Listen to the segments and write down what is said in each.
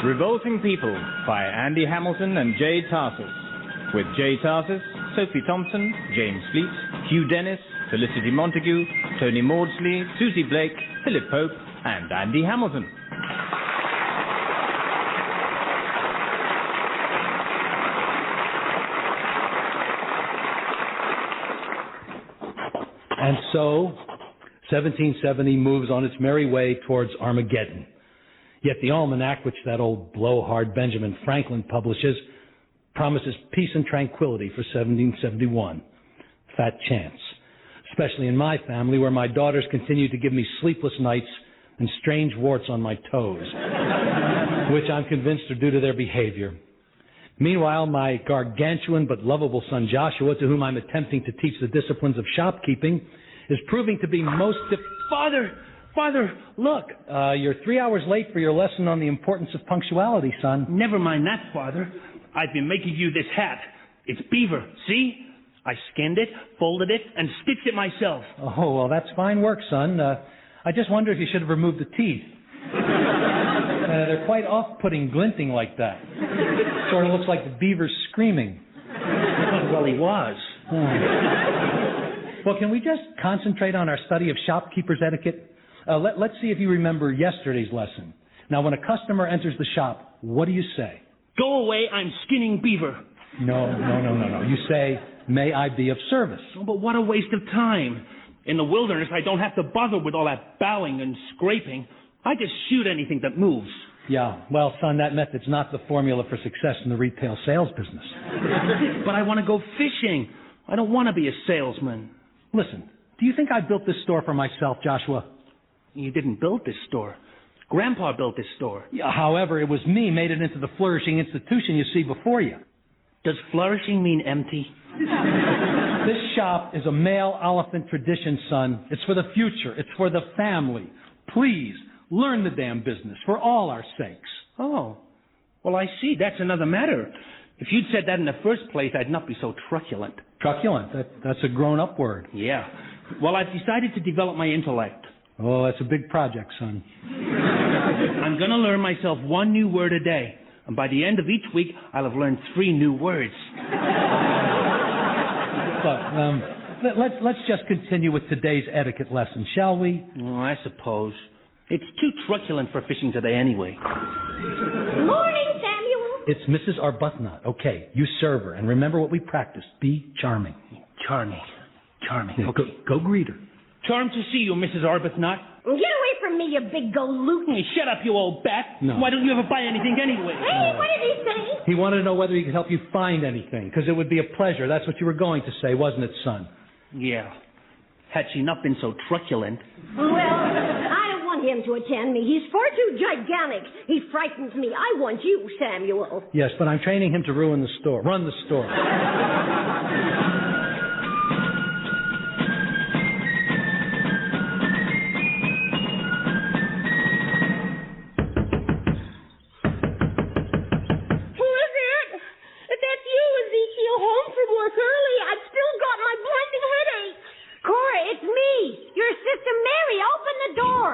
Revolting People by Andy Hamilton and J. Tarses. With J. Tarses, Sophie Thompson, James Fleet, Hugh Dennis, Felicity Montagu, Tony Maudsley, Susie Blake, Philip Pope, and Andy Hamilton. And so, 1770 moves on its merry way towards Armageddon. Yet the almanac, which that old blowhard Benjamin Franklin publishes, promises peace and tranquility for 1771. Fat chance. Especially in my family, where my daughters continue to give me sleepless nights and strange warts on my toes, which I'm convinced are due to their behavior. Meanwhile, my gargantuan but lovable son Joshua, to whom I'm attempting to teach the disciplines of shopkeeping, is proving to be most... Father, look. You're 3 hours late for your lesson on the importance of punctuality, son. Never mind that, Father. I've been making you this hat. It's beaver, see? I skinned it, folded it, and stitched it myself. Oh, well, that's fine work, son. I just wonder if you should have removed the teeth. They're quite off-putting, glinting like that. Sort of looks like the beaver's screaming. Well, he was. Well, can we just concentrate on our study of shopkeeper's etiquette? Let's see if you remember yesterday's lesson. Now, when a customer enters the shop, what do you say? Go away, I'm skinning beaver. No. You say, may I be of service? Oh, but what a waste of time. In the wilderness, I don't have to bother with all that bowing and scraping. I just shoot anything that moves. Yeah, well, son, that method's not the formula for success in the retail sales business. But I want to go fishing. I don't want to be a salesman. Listen, do you think I built this store for myself, Joshua? You didn't build this store. Grandpa built this store. Yeah, however, it was me made it into the flourishing institution you see before you. Does flourishing mean empty? This shop is a male Oliphant tradition, son. It's for the future. It's for the family. Please, learn the damn business for all our sakes. Oh, well, I see. That's another matter. If you'd said that in the first place, I'd not be so truculent. Truculent? That's a grown-up word. Yeah. Well, I've decided to develop my intellect. Oh, that's a big project, son. I'm going to learn myself one new word a day. And by the end of each week, I'll have learned 3 new words. Look, let's just continue with today's etiquette lesson, shall we? Oh, I suppose. It's too truculent for fishing today anyway. Morning, Samuel. It's Mrs. Arbuthnot. Okay, you serve her. And remember what we practiced. Be charming. Charming. Yeah, Okay. Go greet her. Charmed to see you, Mrs. Arbuthnot. Get away from me, you big galoot. Hey, shut up, you old bat. No. Why don't you ever buy anything anyway? Hey, what did he say? He wanted to know whether he could help you find anything, because it would be a pleasure. That's what you were going to say, wasn't it, son? Yeah. Had she not been so truculent. Well, I don't want him to attend me. He's far too gigantic. He frightens me. I want you, Samuel. Yes, but I'm training him to run the store. Ezekiel, home from work early. I've still got my blinding headache. Cora, it's me, your sister Mary. Open the door.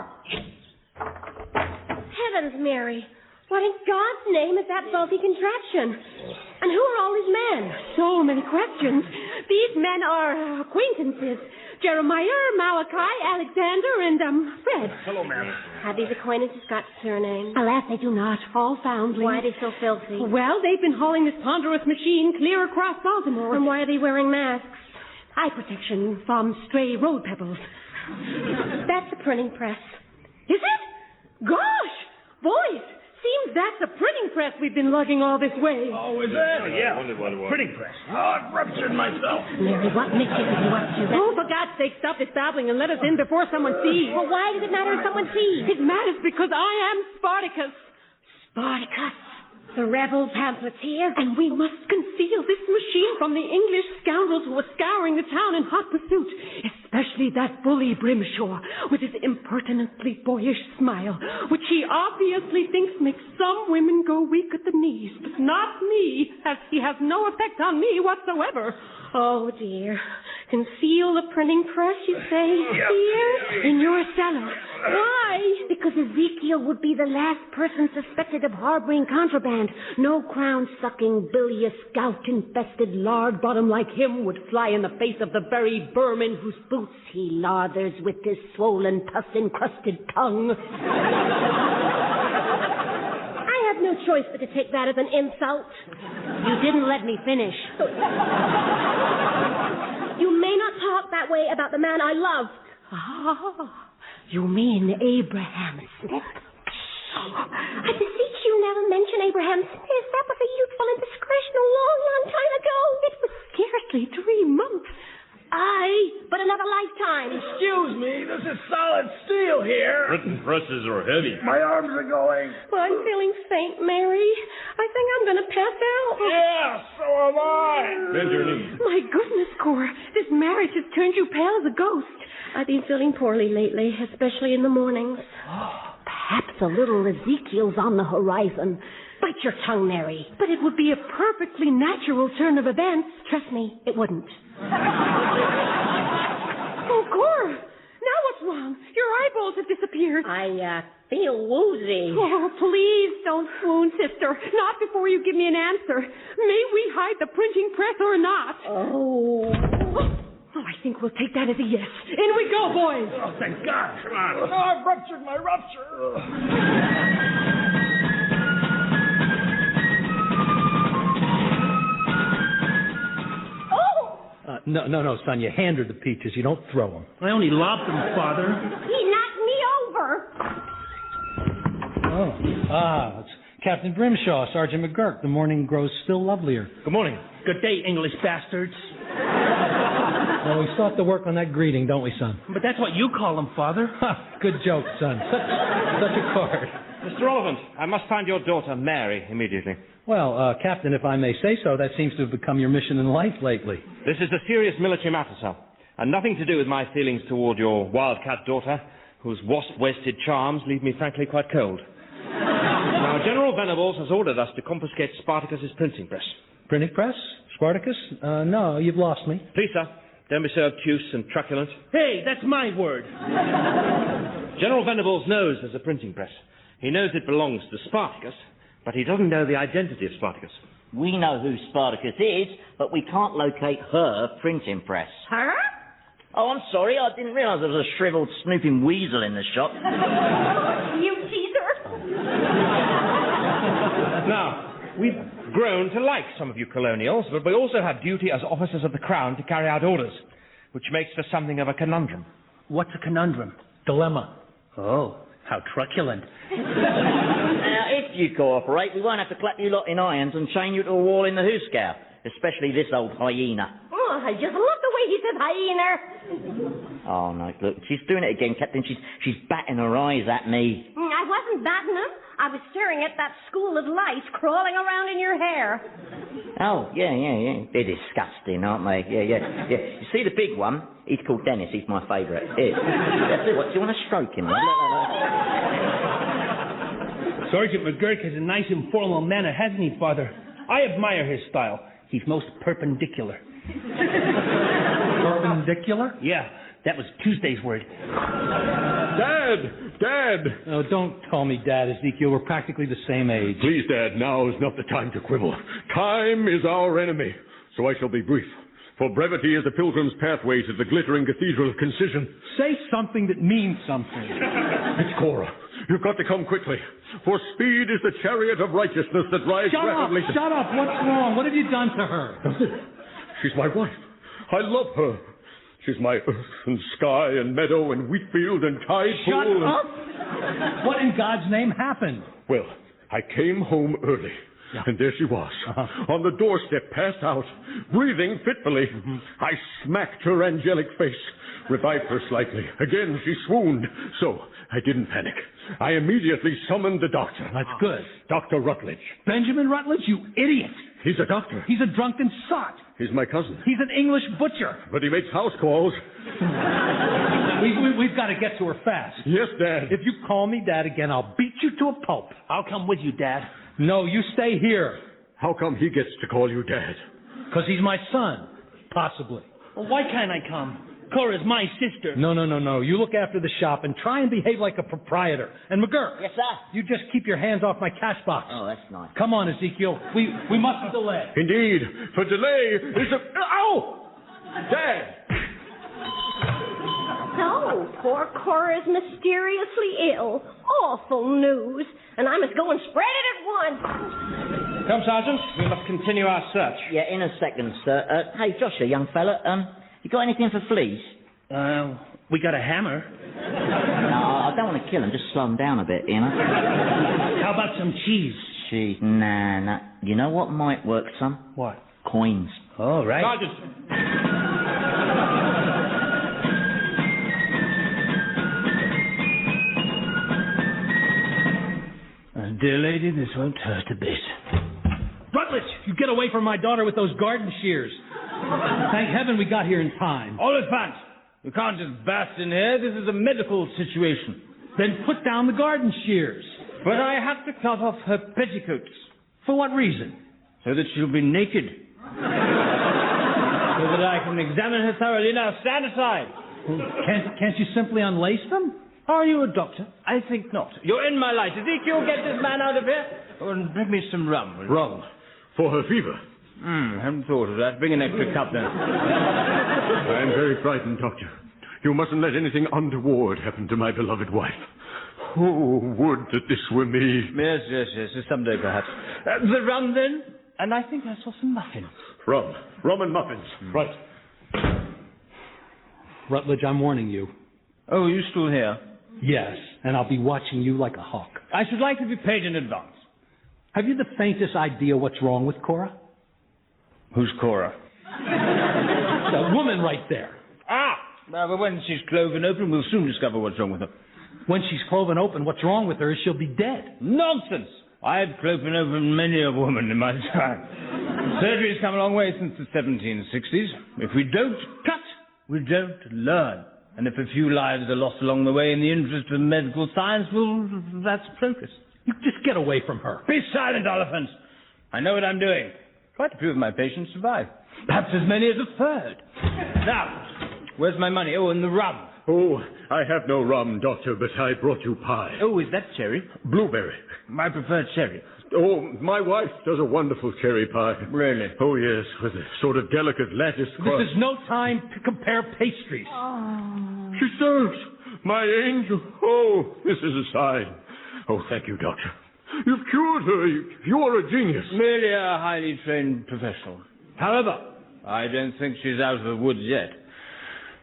Heavens, Mary. What in God's name is that bulky contraption? And who are all these men? So many questions. These men are acquaintances. Jeremiah, Malachi, Alexander, and, Fred. Hello, ma'am. Have these acquaintances got surnames? Alas, they do not. All foundlings. Why are they so filthy? Well, they've been hauling this ponderous machine clear across Baltimore. And why are they wearing masks? Eye protection from stray road pebbles. That's a printing press. Is it? Gosh! Boys, seems that's a printing press we've been lugging all this way. Oh, is that? Yeah. Printing press. Oh, I've ruptured myself. Mary, what mischief have you up to? Oh, for God's sake, stop this babbling and let us in before someone sees. Well, why does it matter if someone sees? It matters because I am Spartacus. Spartacus. The rebel pamphleteer. And we must conceal this machine from the English scoundrels who are scouring the town in hot pursuit. Especially that bully Brimshaw with his impertinently boyish smile, which he obviously thinks makes some women go weak at the knees. But not me, as he has no effect on me whatsoever. Oh, dear. Conceal the printing press, you say? Here? In your cellar. Why? Because Ezekiel would be the last person suspected of harboring contraband. No crown-sucking, bilious, gout-infested lard bottom like him would fly in the face of the very vermin whose boots he lathers with his swollen, pus-encrusted tongue. I have no choice but to take that as an insult. You didn't let me finish. You may not talk that way about the man I love. Ah, you mean Abraham Smith? I beseech you never mention Abraham Smith. That was a youthful indiscretion a long, long time ago. It was scarcely 3 months. Aye, but another lifetime. Excuse me, this is solid steel here. Printing presses are heavy. My arms are going. Well, I'm feeling faint, Mary. I think I'm going to pass out. Yeah, so am I. Bend your knees. My goodness, Cora, this marriage has turned you pale as a ghost. I've been feeling poorly lately, especially in the mornings. Perhaps a little Ezekiel's on the horizon. Bite your tongue, Mary. But it would be a perfectly natural turn of events. Trust me, it wouldn't. Oh, Cora, now what's wrong? Your eyeballs have disappeared. I feel woozy. Oh, please don't swoon, sister. Not before you give me an answer. May we hide the printing press or not? Oh, I think we'll take that as a yes. In we go, boys. Oh, thank God. Come on. Oh, I've ruptured my rupture. No, son. You hand her the peaches. You don't throw them. I only lobbed them, Father. He knocked me over. It's Captain Brimshaw, Sergeant McGurk. The morning grows still lovelier. Good morning. Good day, English bastards. Well, we still have to work on that greeting, don't we, son? But that's what you call them, Father. Good joke, son. Such a card. Mr. Oliphant, I must find your daughter, Mary, immediately. Well, Captain, if I may say so, that seems to have become your mission in life lately. This is a serious military matter, sir, and nothing to do with my feelings toward your wildcat daughter, whose wasp-waisted charms leave me frankly quite cold. Now, General Venables has ordered us to confiscate Spartacus's printing press. Printing press? Spartacus? No, you've lost me. Please, sir, don't be so obtuse and truculent. Hey, that's my word. General Venables knows there's a printing press. He knows it belongs to Spartacus, but he doesn't know the identity of Spartacus. We know who Spartacus is, but we can't locate her printing press. Her? Oh, I'm sorry. I didn't realise there was a shriveled, snooping weasel in the shop. You teaser. Now, we've grown to like some of you colonials, but we also have duty as officers of the Crown to carry out orders, which makes for something of a conundrum. What's a conundrum? Dilemma. Oh, how truculent. Now, if you cooperate, we won't have to clap you lot in irons and chain you to a wall in the hoosegow, especially this old hyena. Oh, I just love the way he says hyena. Oh, no, look, she's doing it again, Captain. She's batting her eyes at me. I wasn't batting them. I was staring at that school of lice crawling around in your hair. Oh, yeah. They're disgusting, aren't they? Yeah. You see the big one? He's called Dennis. He's my favourite. Here. What, do you want to stroke him? Sergeant McGurk has a nice informal manner, hasn't he, Father? I admire his style. He's most perpendicular. Perpendicular? Yeah, that was Tuesday's word. Dad! No, don't call me Dad, Ezekiel. We're practically the same age. Please, Dad, now is not the time to quibble. Time is our enemy, so I shall be brief. For brevity is the pilgrim's pathway to the glittering cathedral of concision. Say something that means something. It's Cora. You've got to come quickly. For speed is the chariot of righteousness that rides rapidly. Shut up! What's wrong? What have you done to her? Nothing. She's my wife. I love her. She's my earth and sky and meadow and wheat field and tide pool. Shut up! What in God's name happened? Well, I came home early. Yeah. And there she was, on the doorstep, passed out, breathing fitfully. I smacked her angelic face, revived her slightly. Again, she swooned. So, I didn't panic. I immediately summoned the doctor. That's good. Dr. Rutledge. Benjamin Rutledge, you idiot! He's a doctor. He's a drunken sot. He's my cousin. He's an English butcher. But he makes house calls. We've got to get to her fast. Yes, Dad. If you call me Dad again, I'll beat you to a pulp. I'll come with you, Dad. No, you stay here. How come he gets to call you Dad? Because he's my son. Possibly. Well, why can't I come? Cora's my sister. No. You look after the shop and try and behave like a proprietor. And McGurk. Yes, sir. You just keep your hands off my cash box. Oh, that's nice. Come on, Ezekiel. We mustn't delay. Indeed, for delay is a... Ow! Dad! So, poor Cora's mysteriously ill. Awful news. And I must go and spread it at once. Come, Sergeant. We must continue our search. Yeah, in a second, sir. Hey, Joshua, young fella, you got anything for fleas? We got a hammer. No, I don't want to kill him, just slow him down a bit, you know? How about some cheese? Cheese? Nah. You know what might work some? What? Coins. Oh, right. Sergeant. Dear lady, this won't hurt a bit. Rutledge, you get away from my daughter with those garden shears. Thank heaven we got here in time. Oliphant, you can't just burst in here. This is a medical situation. Then put down the garden shears. But I have to cut off her petticoats. For what reason? So that she'll be naked. So that I can examine her thoroughly. Now, stand aside. Can't you simply unlace them? Are you a doctor? I think not. You're in my light. Ezekiel, get this man out of here. Oh, and bring me some rum. Rum? For her fever? Haven't thought of that. Bring an extra cup then. I am very frightened, Doctor. You mustn't let anything untoward happen to my beloved wife. Oh, would that this were me. Yes. Someday, perhaps. The rum, then? And I think I saw some muffins. Rum and muffins. Right. Rutledge, I'm warning you. Oh, you still here? Yes, and I'll be watching you like a hawk. I should like to be paid in advance. Have you the faintest idea what's wrong with Cora? Who's Cora? The woman right there. Well, when she's cloven open, we'll soon discover what's wrong with her. When she's cloven open, what's wrong with her is she'll be dead. Nonsense! I've cloven open many a woman in my time. Surgery's come a long way since the 1760s. If we don't cut, we don't learn. And if a few lives are lost along the way in the interest of medical science, well, that's progress. You just get away from her. Be silent, Oliphant. I know what I'm doing. Try to prove my patients survive. Perhaps as many as a third. Now, where's my money? Oh, and the rum. Oh, I have no rum, Doctor, but I brought you pie. Oh, is that cherry? Blueberry. My preferred cherry. Oh, my wife does a wonderful cherry pie. Really? Oh, yes, with a sort of delicate lattice crust. This is no time to compare pastries. She serves. My angel. Oh, this is a sign. Oh, thank you, Doctor. You've cured her. You are a genius. Merely a highly trained professional. However, I don't think she's out of the woods yet.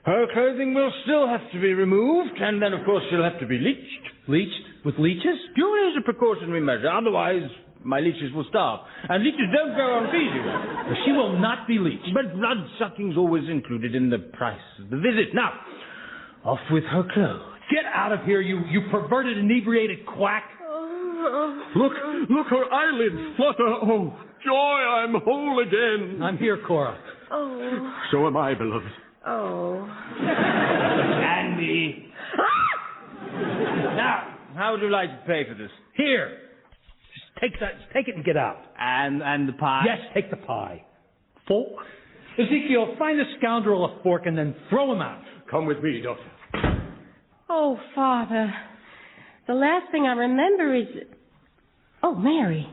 Her clothing will still have to be removed, and then, of course, she'll have to be leeched. Leeched? With leeches? Purely as a precautionary measure. Otherwise, my leeches will starve. And leeches don't go on feeding. She will not be leeched. But blood-sucking's always included in the price of the visit. Now, off with her clothes. Get out of here, you perverted, inebriated quack. Look, her eyelids flutter. Oh, joy, I'm whole again. I'm here, Cora. Oh. So am I, beloved. Oh. And me. Now, how would you like to pay for this? Here. Just take it and get out. And the pie? Yes, take the pie. Fork? Ezekiel, find the scoundrel a fork and then throw him out. Come with me, Doctor. Oh, Father. The last thing I remember is... Oh, Mary.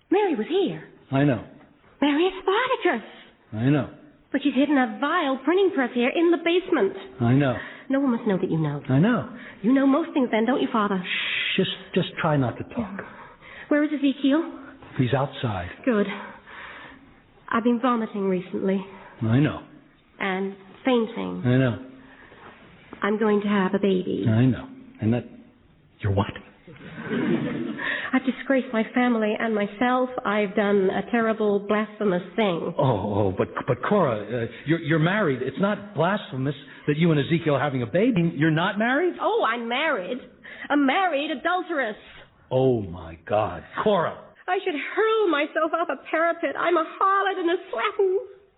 Mary was here. I know. Mary is Spartacus. I know. But she's hidden a vile printing press here in the basement. I know. No one must know that you know. I know. You know most things then, don't you, Father? Shh, just try not to talk. Where is Ezekiel? He's outside. Good. I've been vomiting recently. I know. And fainting. I know. I'm going to have a baby. I know. And that... You're what? I've disgraced my family and myself. I've done a terrible, blasphemous thing. But Cora, you're married. It's not blasphemous that you and Ezekiel are having a baby. You're not married? Oh, I'm married. A married adulteress. Oh, my God. Cora. I should hurl myself off a parapet. I'm a harlot and a slattern.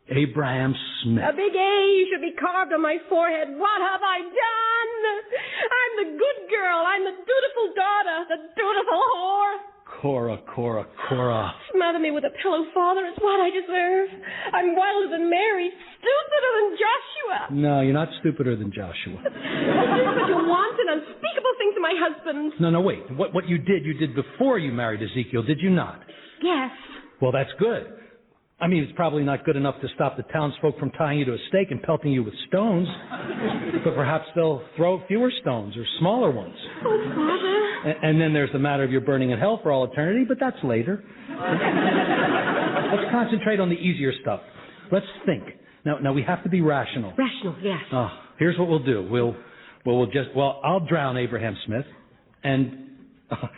Abraham Smith. A big A should be carved on my forehead. What have I done? I'm the good girl. I'm the dutiful daughter. The dutiful whore. Cora. Smother me with a pillow, Father. It's what I deserve. I'm wilder than Mary, stupider than Joshua. No, you're not stupider than Joshua. But you want an unspeakable thing to my husband. No, wait. What you did before you married Ezekiel, did you not? Yes. Well, that's good. I mean, it's probably not good enough to stop the townsfolk from tying you to a stake and pelting you with stones. But perhaps they'll throw fewer stones or smaller ones. Oh, Father. And then there's the matter of your burning in hell for all eternity, but that's later. Let's concentrate on the easier stuff. Let's think. Now we have to be rational. Rational, yes. Here's what we'll do. I'll drown Abraham Smith, and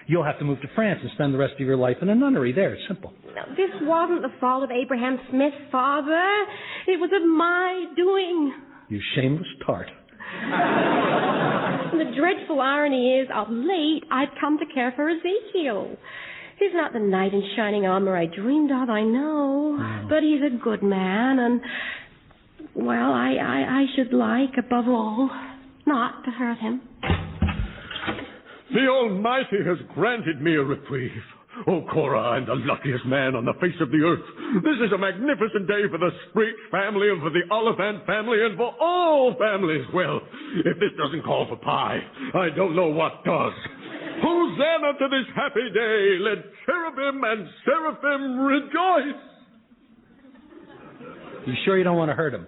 you'll have to move to France and spend the rest of your life in a nunnery there. It's simple. Now, this wasn't the fault of Abraham Smith, Father. It was of my doing. You shameless tart. And the dreadful irony is, of late, I've come to care for Ezekiel. He's not the knight in shining armor I dreamed of, I know. But he's a good man, and, well, I should like, above all, not to hurt him. The Almighty has granted me a reprieve. Oh, Cora, I'm the luckiest man on the face of the earth. This is a magnificent day for the Spriggs family and for the Oliphant family and for all families. Well, if this doesn't call for pie, I don't know what does. Hosanna to this happy day. Let cherubim and seraphim rejoice. You sure you don't want to hurt him?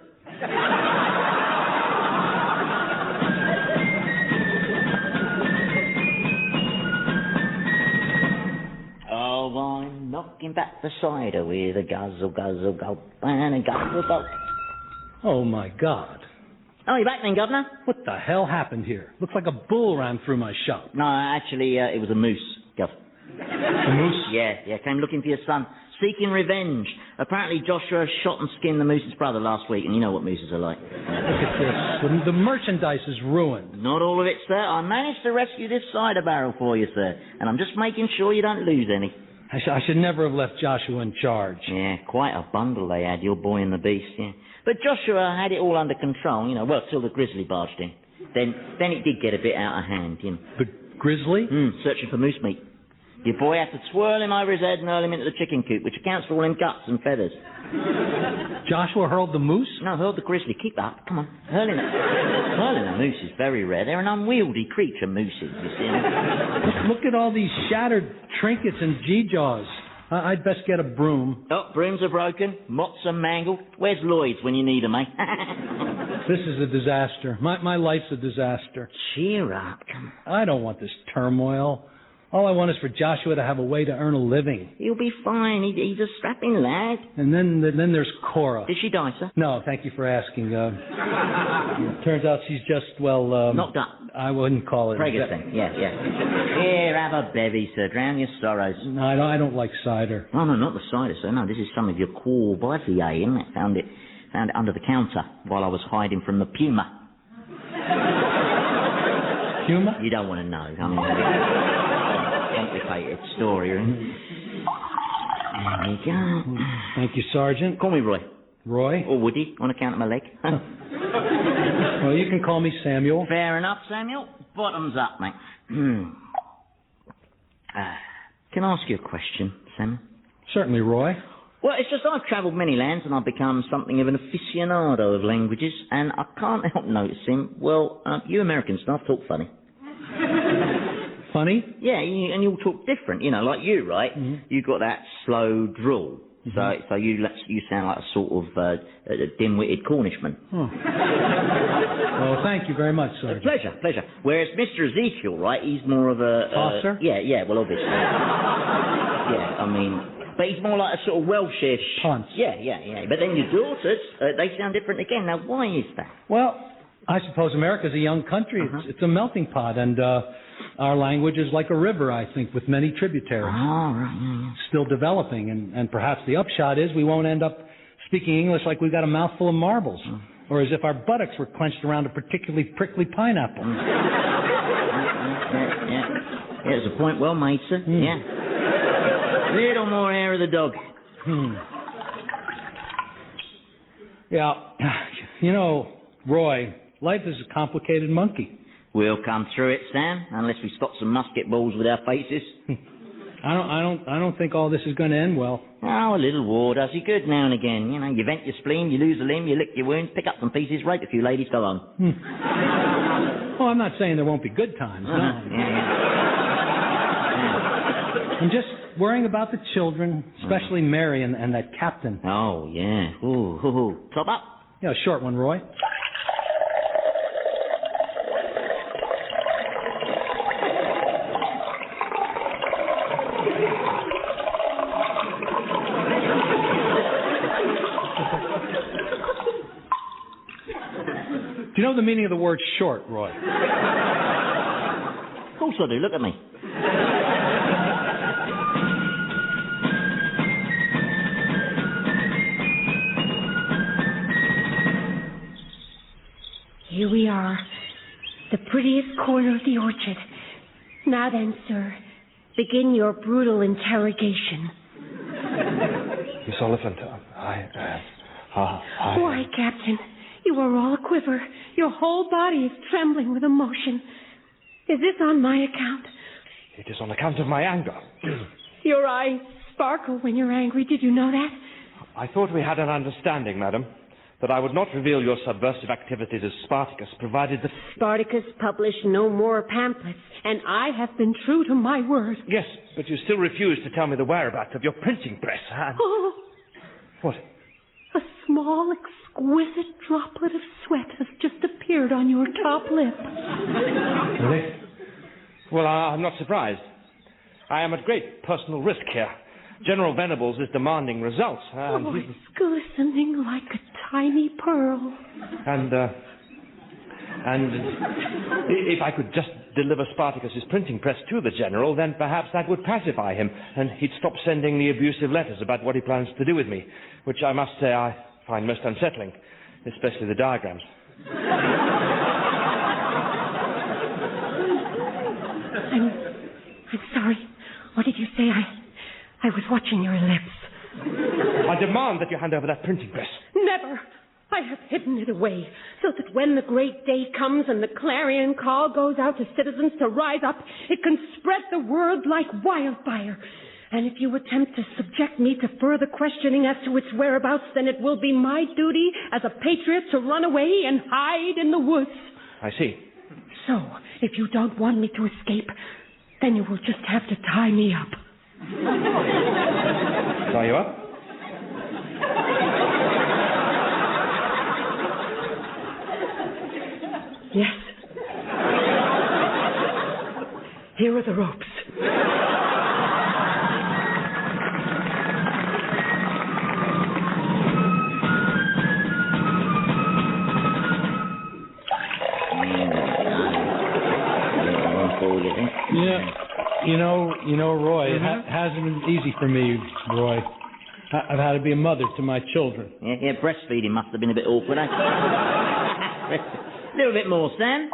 Oh, I'm knocking back the cider with a guzzle, guzzle, gulp, and a guzzle, gulp. Oh, my God. Oh, you back then, Governor? What the hell happened here? Looks like a bull ran through my shop. No, actually, it was a moose, Gov. A moose? Yeah, came looking for your son, seeking revenge. Apparently Joshua shot and skinned the moose's brother last week, and you know what mooses are like. Look at this. The merchandise is ruined. Not all of it, sir. I managed to rescue this cider barrel for you, sir, and I'm just making sure you don't lose any. I should never have left Joshua in charge. Yeah, quite a bundle they had, your boy and the beast, yeah. But Joshua had it all under control, till the grizzly barged in. Then it did get a bit out of hand, The grizzly? Searching for moose meat. Your boy had to twirl him over his head and hurl him into the chicken coop, which accounts for all them guts and feathers. Joshua hurled the moose? No, hurled the grizzly. Keep that. Come on. Hurling a moose is very rare. They're an unwieldy creature, mooses, you see. Look at all these shattered trinkets and geejaws. I'd best get a broom. Oh, brooms are broken. Mots are mangled. Where's Lloyd's when you need 'em, eh? This is a disaster. My life's a disaster. Cheer up. Come on. I don't want this turmoil. All I want is for Joshua to have a way to earn a living. He'll be fine. He's a strapping lad. And then there's Cora. Did she die, sir? No, thank you for asking. Turns out she's just, knocked up. I wouldn't call it. Preggers then. Yeah. Here, have a bevy, sir. Drown your sorrows. No, I don't like cider. Oh, no, not the cider, sir. No, this is some of your Courvoisier, isn't it? Found it under the counter while I was hiding from the puma. Puma? You don't want to know. I mean, complicated story, isn't it? There you go. Thank you, Sergeant. Call me Roy. Roy? Or Woody, on account of my leg. Well, you can call me Samuel. Fair enough, Samuel. Bottoms up, mate. Can I ask you a question, Samuel? Certainly, Roy. Well, it's just I've travelled many lands and I've become something of an aficionado of languages, and I can't help noticing, you American staff talk funny. Funny? Yeah, and you all talk different, like you, right? Mm-hmm. You've got that slow drawl. Mm-hmm. So you sound like a sort of a dim-witted Cornishman. Oh. Well, thank you very much, sir. Pleasure. Whereas Mr. Ezekiel, right, he's more of a... Tosser? Yeah, well, obviously. Yeah, I mean... But he's more like a sort of Welshish... Punts. Yeah. But then your daughters, they sound different again. Now, why is that? Well, I suppose America's a young country. Uh-huh. It's a melting pot, and our language is like a river, I think, with many tributaries. Oh, right. Still developing, and perhaps the upshot is we won't end up speaking English like we've got a mouthful of marbles, or as if our buttocks were clenched around a particularly prickly pineapple. Yeah, there's a point well made, sir. Yeah. Little more hair of the dog. Yeah, Roy, life is a complicated monkey. We'll come through it, Sam, unless we stop some musket balls with our faces. I don't think all this is going to end well. Oh, a little war does you good now and again. You know, you vent your spleen, you lose a limb, you lick your wounds, pick up some pieces, rape a few ladies, go on. Well, I'm not saying there won't be good times, no. I'm just worrying about the children, especially Mary and that captain. Oh, yeah. Ooh. Top up? Yeah, a short one, Roy. Do you know the meaning of the word short, Roy? Of course I do. Look at me. Here we are, the prettiest corner of the orchard. Now then, sir, begin your brutal interrogation. Miss Oliphant, Why, Captain, you are all a quiver. Your whole body is trembling with emotion. Is this on my account? It is on account of my anger. Your eyes sparkle when you're angry. Did you know that? I thought we had an understanding, madam, that I would not reveal your subversive activities as Spartacus, provided that... Spartacus published no more pamphlets, and I have been true to my word. Yes, but you still refuse to tell me the whereabouts of your printing press. Oh, What? a small, exquisite droplet of sweat has just appeared on your top lip. Really? Well, I'm not surprised. I am at great personal risk here. General Venables is demanding results. It's glistening like a tiny pearl. And if I could just deliver Spartacus's printing press to the general, then perhaps that would pacify him, and he'd stop sending the abusive letters about what he plans to do with me, which I must say I find most unsettling, especially the diagrams. I'm sorry. What did you say? I was watching your lips. I demand that you hand over that printing press. Never. I have hidden it away, so that when the great day comes and the clarion call goes out to citizens to rise up, it can spread the word like wildfire. And if you attempt to subject me to further questioning as to its whereabouts, then it will be my duty as a patriot to run away and hide in the woods. I see. So, if you don't want me to escape, then you will just have to tie me up. Tie you up? Yes. Here are the ropes. Yeah. You know, Roy, it hasn't been easy for me, Roy. I've had to be a mother to my children. Yeah, breastfeeding must have been a bit awkward, eh? A little bit more, Stan.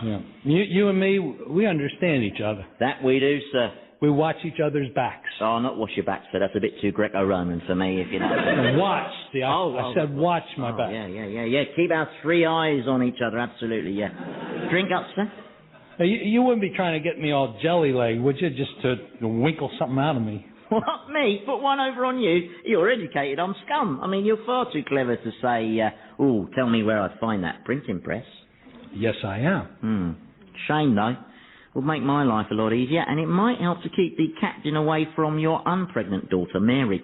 Yeah. You and me, we understand each other. That we do, sir. We watch each other's backs. Oh, not wash your back, sir. That's a bit too Greco-Roman for me, if you know. Watch. See, I said watch my back. Yeah. Keep our three eyes on each other, absolutely, yeah. Drink up, sir. You wouldn't be trying to get me all jelly-legged, would you, just to winkle something out of me? What, me? Put one over on you? You're educated on scum. I mean, you're far too clever to say, tell me where I'd find that printing press. Yes, I am. Shame, though. Would make my life a lot easier, and it might help to keep the captain away from your unpregnant daughter, Mary.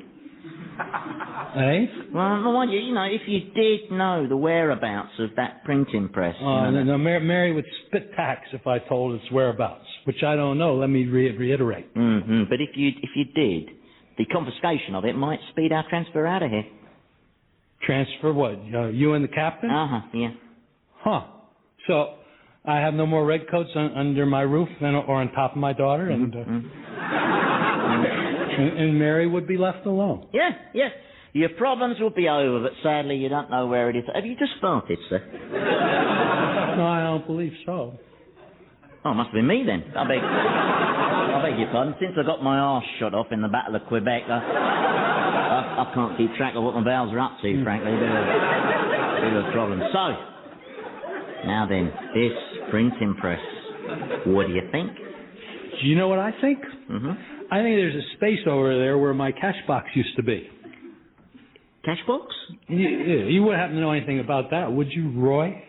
Eh? Well, you know, if you did know the whereabouts of that printing press... No, Mary would spit tacks if I told its whereabouts, which I don't know. Let me reiterate. But if you did, the confiscation of it might speed our transfer out of here. Transfer what? You and the captain? Yeah. Huh. So I have no more redcoats under my roof or on top of my daughter, and Mary would be left alone. Yeah. Your problems will be over, but sadly you don't know where it is. Have you just farted, sir? No, I don't believe so. Oh, it must have been me then. I beg your pardon. Since I got my arse shot off in the Battle of Quebec, I can't keep track of what my bowels are up to, frankly. Bit of a problem. So, now then, this printing press. What do you think? Do you know what I think? Mm-hmm. I think there's a space over there where my cash box used to be. Cash box? You wouldn't happen to know anything about that, would you, Roy?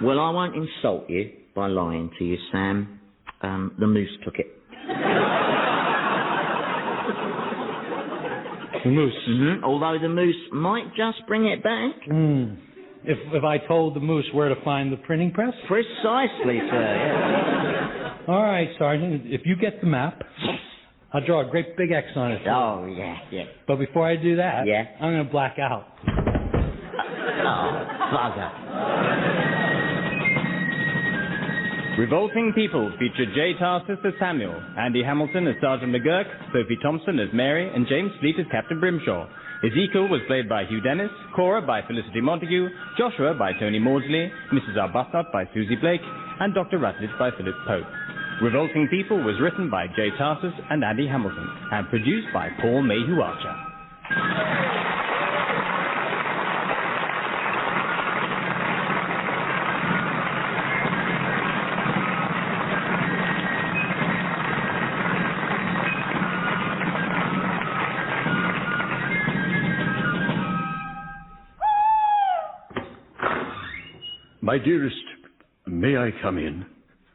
Well, I won't insult you by lying to you, Sam. The moose took it. The moose? Mm-hmm. Although the moose might just bring it back. If I told the moose where to find the printing press? Precisely, sir, yes. All right, Sergeant. If you get the map, I'll draw a great big X on it. Oh, yeah. But before I do that, Yeah. I'm going to black out. Oh, bugger. Revolting People featured J. Tarses as Samuel, Andy Hamilton as Sergeant McGurk, Sophie Thompson as Mary, and James Fleet as Captain Brimshaw. Ezekiel was played by Hugh Dennis, Cora by Felicity Montagu, Joshua by Tony Maudsley, Mrs. Arbuthnot by Susie Blake, and Dr. Rutledge by Philip Pope. Revolting People was written by J. Tarses and Andy Hamilton, and produced by Paul Mayhew-Archer. My dearest, may I come in?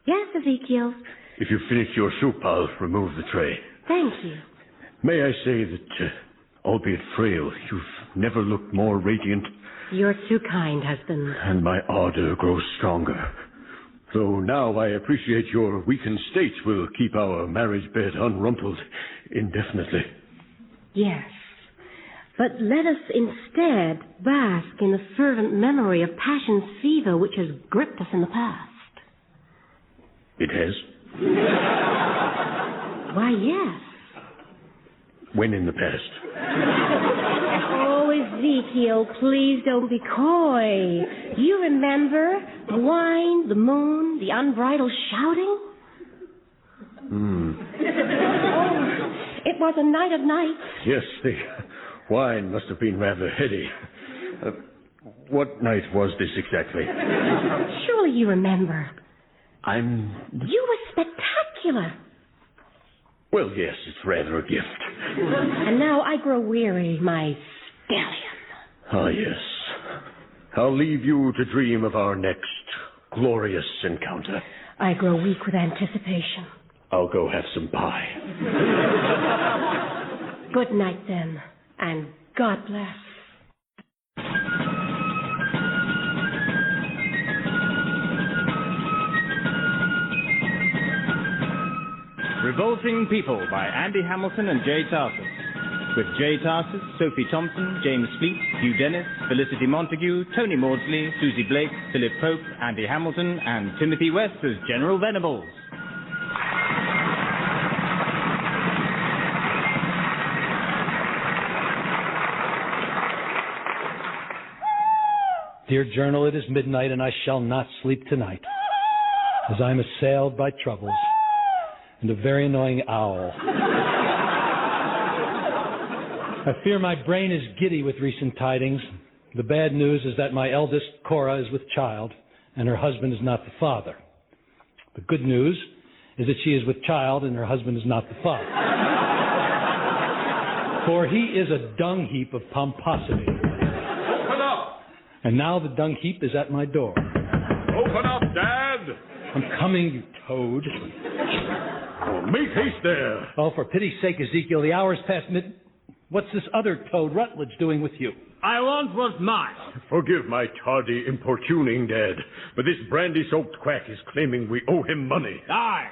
Yes, Ezekiel. If you've finished your soup, I'll remove the tray. Thank you. May I say that, albeit frail, you've never looked more radiant. You're too kind, husband. And my ardor grows stronger. Though now I appreciate your weakened state will keep our marriage bed unrumpled indefinitely. Yes. But let us instead bask in the fervent memory of passion's fever which has gripped us in the past. It has? Why, yes. When in the past? Oh, Ezekiel, please don't be coy. You remember the wine, the moon, the unbridled shouting? Oh, it was a night of nights. Yes, the wine must have been rather heady. What night was this exactly? Surely you remember. You were spectacular. Well, yes, it's rather a gift. And now I grow weary, my stallion. Ah, yes. I'll leave you to dream of our next glorious encounter. I grow weak with anticipation. I'll go have some pie. Good night, then, and God bless. Revolting People by Andy Hamilton and J. Tarses. With J. Tarses, Sophie Thompson, James Fleet, Hugh Dennis, Felicity Montagu, Tony Maudsley, Susie Blake, Philip Pope, Andy Hamilton, and Timothy West as General Venables. Dear Journal, it is midnight and I shall not sleep tonight, as I am assailed by troubles and a very annoying owl. I fear my brain is giddy with recent tidings. The bad news is that my eldest, Cora, is with child, and her husband is not the father. The good news is that she is with child, and her husband is not the father. For he is a dung heap of pomposity. Open up! And now the dung heap is at my door. Open up, Dad! I'm coming, you toad. Oh, make haste there! Oh, for pity's sake, Ezekiel, the hour's past mid... What's this other toad, Rutledge, doing with you? I want what's mine. Forgive my tardy importuning, Dad, but this brandy-soaked quack is claiming we owe him money. Aye,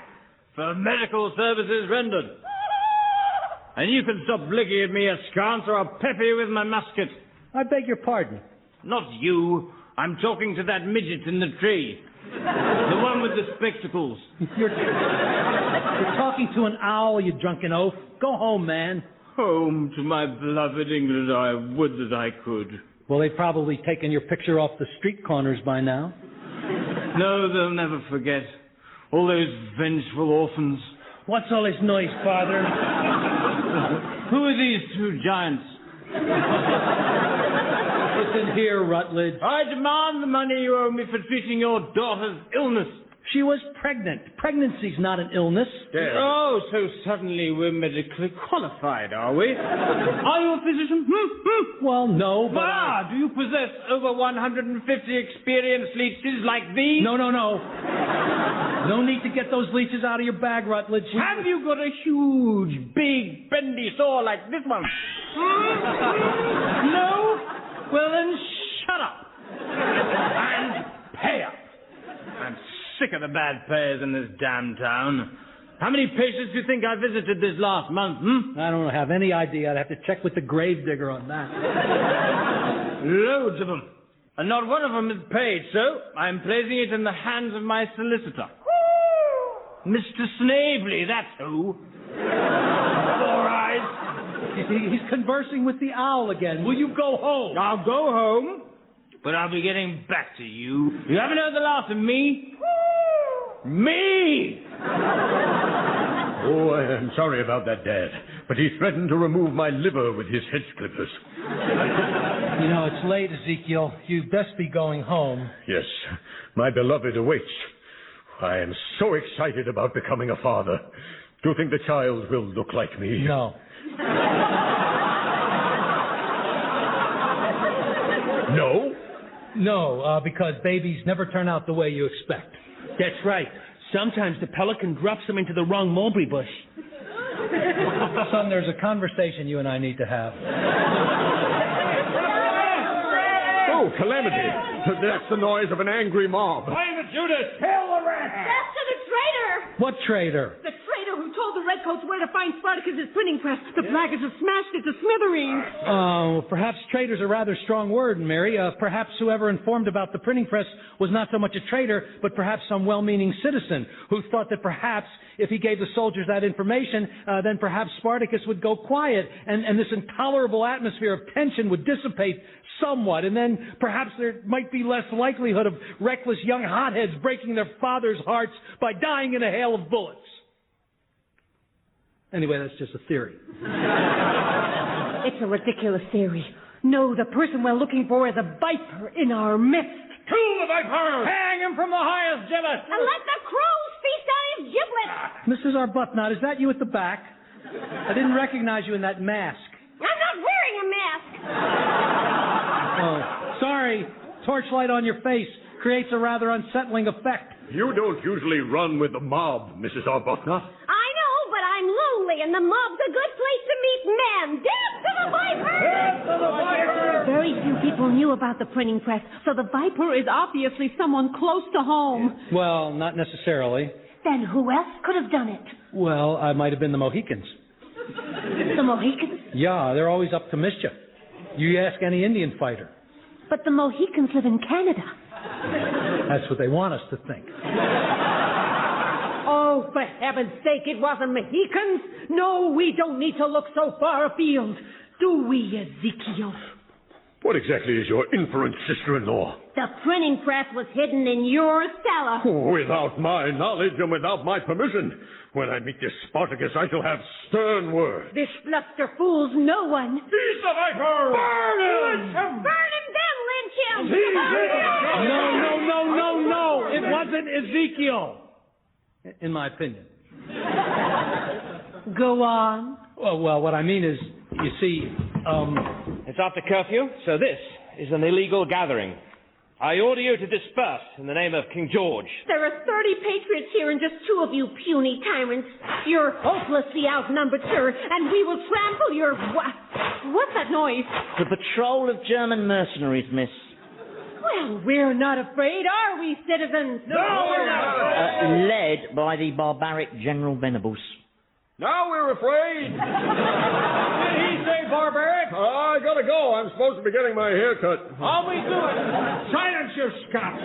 for medical services rendered. And you can stop blinking at me askance or I'll pepper you with my musket. I beg your pardon. Not you. I'm talking to that midget in the tree. The one with the spectacles. You're talking to an owl, you drunken oaf. Go home, man. Home to my beloved England, I would that I could. Well, they've probably taken your picture off the street corners by now. No, they'll never forget. All those vengeful orphans. What's all this noise, Father? Who are these two giants? Listen here, Rutledge. I demand the money you owe me for treating your daughter's illness. She was pregnant. Pregnancy's not an illness. Dead. Oh, so suddenly we're medically qualified, are we? Are you a physician? Well, no, but Do you possess over 150 experienced leeches like these? No. No need to get those leeches out of your bag, Rutledge. Have you got a huge, big, bendy saw like this one? No? Well, then shut up. And pay up. I'm sick of the bad payers in this damn town. How many patients do you think I visited this last month, I don't have any idea. I'd have to check with the gravedigger on that. Loads of them. And not one of them is paid, so I'm placing it in the hands of my solicitor. Mr. Snavely, that's who. 4 eyes. He's conversing with the owl again. Will you go home? I'll go home, but I'll be getting back to you. You haven't heard the last of me? Me! Oh, I am sorry about that, Dad. But he threatened to remove my liver with his hedge clippers. You know, it's late, Ezekiel. You'd best be going home. Yes, my beloved awaits. I am so excited about becoming a father. Do you think the child will look like me? No. No? No, because babies never turn out the way you expect. That's right. Sometimes the pelican drops them into the wrong mulberry bush. Son, there's a conversation you and I need to have. Oh, calamity. That's the noise of an angry mob. Private Judas, kill the rat! After the traitor! What traitor? The traitor who told the redcoats where to find Spartacus's printing press. The blackguards have smashed it to smithereens. Oh, perhaps traitor's a rather strong word, Mary. Perhaps whoever informed about the printing press was not so much a traitor, but perhaps some well-meaning citizen who thought that perhaps if he gave the soldiers that information, then perhaps Spartacus would go quiet and this intolerable atmosphere of tension would dissipate somewhat, and then perhaps there might be less likelihood of reckless young hotheads breaking their fathers' hearts by dying in a hail of bullets. Anyway, that's just a theory. It's a ridiculous theory. No, the person we're looking for is a viper in our midst. Kill the viper! Hang him from the highest gibbet! And let the crows feast on his giblets! Mrs. Arbuthnot, is that you at the back? I didn't recognize you in that mask. I'm not wearing a mask! Oh, sorry. Torchlight on your face creates a rather unsettling effect. You don't usually run with the mob, Mrs. Arbuthnot. I know, but I'm lonely, and the mob's a good place to meet men. Death to the viper! Death to the viper! Very few people knew about the printing press, so the viper is obviously someone close to home. Well, not necessarily. Then who else could have done it? Well, I might have been the Mohicans. The Mohicans? Yeah, they're always up to mischief. You ask any Indian fighter. But the Mohicans live in Canada. That's what they want us to think. Oh, for heaven's sake, it wasn't Mohicans. No, we don't need to look so far afield. Do we, Ezekiel? What exactly is your inference, sister-in-law? The printing press was hidden in your cellar. Without my knowledge and without my permission. When I meet this Spartacus, I shall have stern words. This bluster fools no one. Seize the viper! Burn him! Lynch him! Burn him, then lynch him! No. It wasn't Ezekiel. In my opinion. Go on. Well, what I mean is, you see, It's after curfew, so this is an illegal gathering. I order you to disperse in the name of King George. There are 30 patriots here and just 2 of you puny tyrants. You're hopelessly outnumbered, sir, and we will trample your... What's that noise? The patrol of German mercenaries, miss. Well, we're not afraid, are we, citizens? No, we're not! Led by the barbaric General Venables. Now we're afraid! Did he say barbaric? I gotta go. I'm supposed to be getting my hair cut. I'll be doing. Silence your scoff.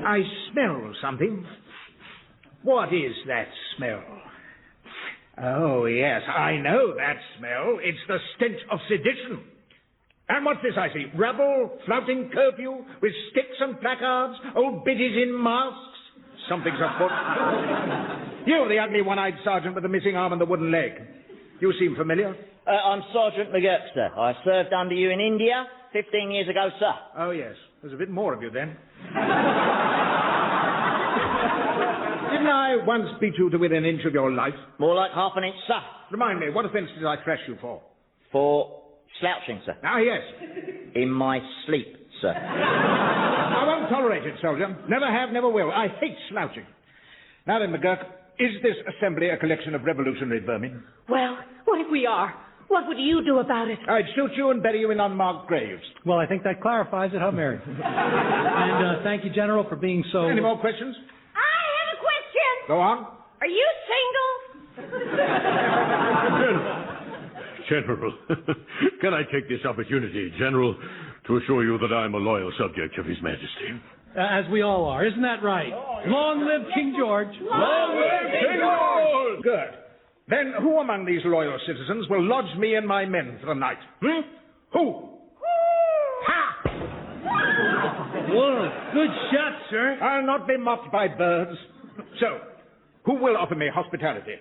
I smell something. What is that smell? Oh, yes, I know that smell. It's the stench of sedition. And what's this I see? Rabble, flouting curfew, with sticks and placards, old biddies in masks. Something's afoot. You, the ugly one-eyed sergeant with the missing arm and the wooden leg. You seem familiar. I'm Sergeant McGurk, sir. I served under you in India 15 years ago, sir. Oh, yes. There's a bit more of you then. Didn't I once beat you to within an inch of your life? More like half an inch, sir. Remind me, what offence did I thrash you for? For slouching, sir. Ah, yes. In my sleep, sir. I won't tolerate it, soldier. Never have, never will. I hate slouching. Now then, McGurk, is this assembly a collection of revolutionary vermin? Well, what if we are? What would you do about it? I'd shoot you and bury you in unmarked graves. Well, I think that clarifies it, huh, Mary? And thank you, General, for being so... Any more questions? I have a question. Go on. Are you single? General, can I take this opportunity, General, to assure you that I'm a loyal subject of His Majesty? As we all are. Isn't that right? Long live King George. Long live King George! Good. Then who among these loyal citizens will lodge me and my men for the night? Who? Ha! Whoa, good shot, sir. I'll not be mocked by birds. So, who will offer me hospitality?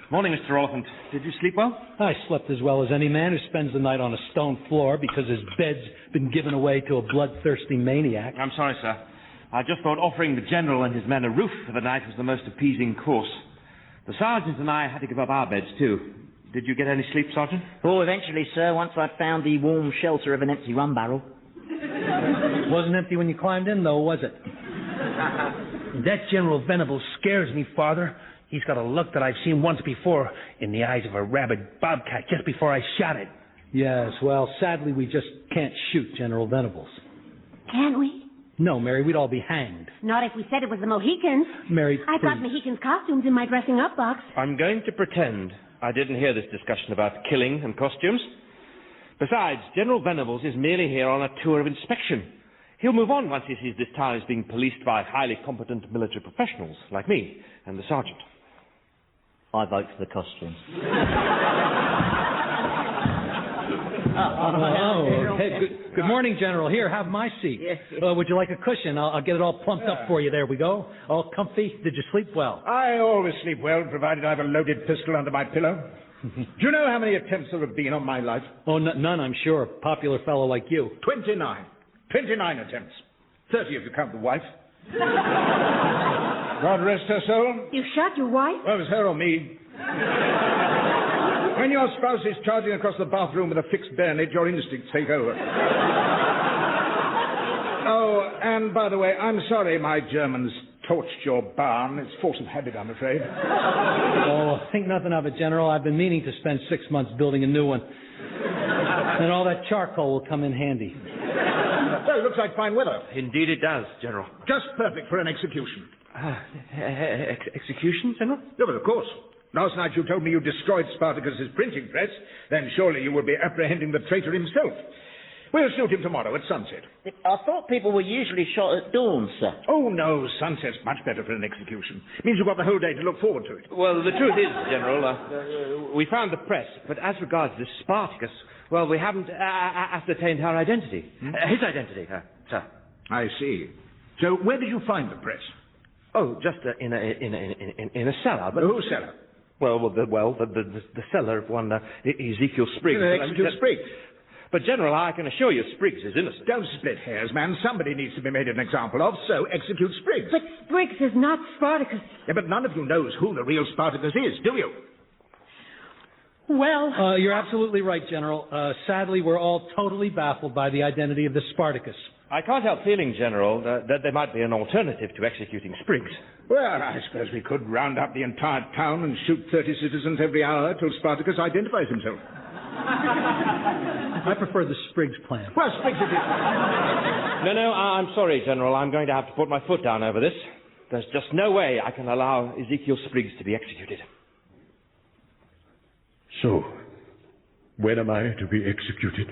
Morning, Mr. Oliphant. Did you sleep well? I slept as well as any man who spends the night on a stone floor because his bed's been given away to a bloodthirsty maniac. I'm sorry, sir. I just thought offering the General and his men a roof for the night was the most appeasing course. The Sergeant and I had to give up our beds, too. Did you get any sleep, Sergeant? Oh, eventually, sir, once I'd found the warm shelter of an empty rum barrel. It wasn't empty when you climbed in, though, was it? That General Venables scares me, Father. He's got a look that I've seen once before in the eyes of a rabid bobcat just before I shot it. Yes, well, sadly, we just can't shoot General Venables. Can't we? No, Mary, we'd all be hanged. Not if we said it was the Mohicans. Mary, I brought Mohicans' costumes in my dressing-up box. I'm going to pretend I didn't hear this discussion about killing and costumes. Besides, General Venables is merely here on a tour of inspection. He'll move on once he sees this town is being policed by highly competent military professionals like me and the Sergeant. I vote for the costumes. Hey, good morning, General. Here, have my seat. Yes. Would you like a cushion? I'll get it all plumped up for you. There we go. All comfy. Did you sleep well? I always sleep well, provided I have a loaded pistol under my pillow. Do you know how many attempts there have been on my life? Oh, none, I'm sure. Popular fellow like you. 29. 29 attempts. 30 if you count the wife. God rest her soul. You shot your wife? Well, it was her or me. When your spouse is charging across the bathroom with a fixed bayonet, your instincts take over. Oh, and by the way, I'm sorry my Germans torched your barn. It's force of habit, I'm afraid. Oh, think nothing of it, General. I've been meaning to spend 6 months building a new one. And all that charcoal will come in handy. So, it looks like fine weather. Indeed it does, General. Just perfect for an execution. Execution, General? No, but of course. Last night you told me you destroyed Spartacus's printing press. Then surely you will be apprehending the traitor himself. We'll shoot him tomorrow at sunset. I thought people were usually shot at dawn, sir. Oh, no, sunset's much better for an execution. Means you've got the whole day to look forward to it. Well, the truth is, General, we found the press, but as regards this Spartacus, well, we haven't ascertained her identity. His identity, sir. I see. So where did you find the press? Oh, just in a cellar. But Whose cellar? The cellar of one Ezekiel Spriggs. Ezekiel Spriggs. But, General, I can assure you Spriggs is innocent. Don't split hairs, man. Somebody needs to be made an example of, so execute Spriggs. But Spriggs is not Spartacus. Yeah, but none of you knows who the real Spartacus is, do you? Well... You're absolutely right, General. Sadly, we're all totally baffled by the identity of the Spartacus. I can't help feeling, General, that there might be an alternative to executing Spriggs. Well, I suppose we could round up the entire town and shoot 30 citizens every hour till Spartacus identifies himself. I prefer the Spriggs plan. Well, Spriggs is it. No, I'm sorry, General. I'm going to have to put my foot down over this. There's just no way I can allow Ezekiel Spriggs to be executed. So, when am I to be executed?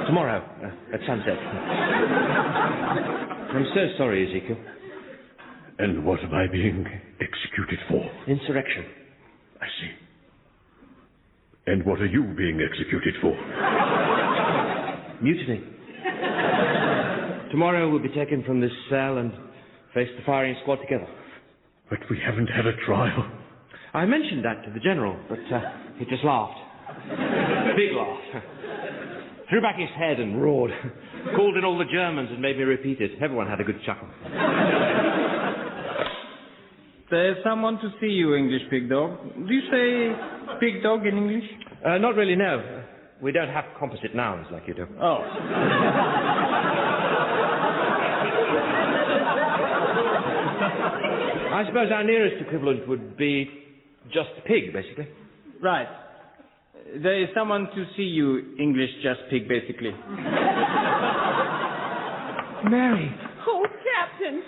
Tomorrow, at sunset. I'm so sorry, Ezekiel. And what am I being executed for? Insurrection. I see. And what are you being executed for? Mutiny. Tomorrow we'll be taken from this cell and face the firing squad together. But we haven't had a trial. I mentioned that to the General, but he just laughed. Big laugh. Threw back his head and roared. Called in all the Germans and made me repeat it. Everyone had a good chuckle. There's someone to see you, English pig dog. Do you say pig dog in English? Not really, no. We don't have composite nouns like you do. Oh. I suppose our nearest equivalent would be just pig, basically. Right. There is someone to see you, English just pig, basically. Mary. Oh, Captain.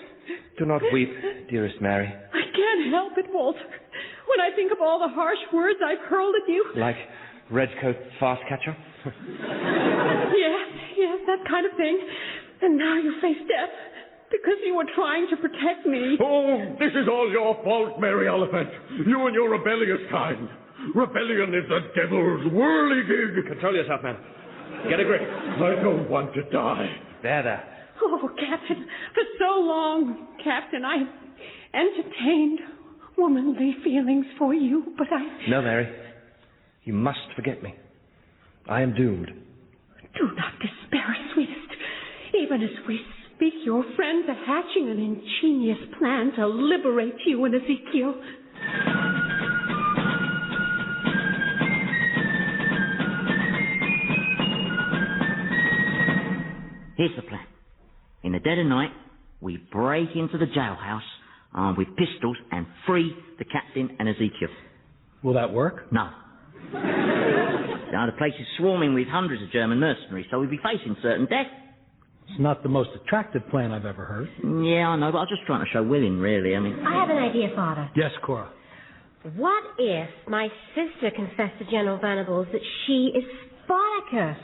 Do not weep, dearest Mary. I can't help it, Walter. When I think of all the harsh words I've hurled at you. Like redcoat fast catcher? Yes, that kind of thing. And now you face death because you were trying to protect me. Oh, this is all your fault, Mary Oliphant. You and your rebellious kind. Rebellion is the devil's whirligig. Control yourself, man. Get a grip. I don't want to die. There. Oh, Captain, for so long, Captain, I have entertained womanly feelings for you, but No, Mary. You must forget me. I am doomed. Do not despair, sweetest. Even as we speak, your friends are hatching an ingenious plan to liberate you and Ezekiel. Here's the plan. In the dead of night, we break into the jailhouse armed with pistols and free the captain and Ezekiel. Will that work? No. Now, the place is swarming with hundreds of German mercenaries, so we'll be facing certain death. It's not the most attractive plan I've ever heard. Yeah, I know, but I'm just trying to show willing, really. I have an idea, Father. Yes, Cora. What if my sister confessed to General Venables that she is Spartacus?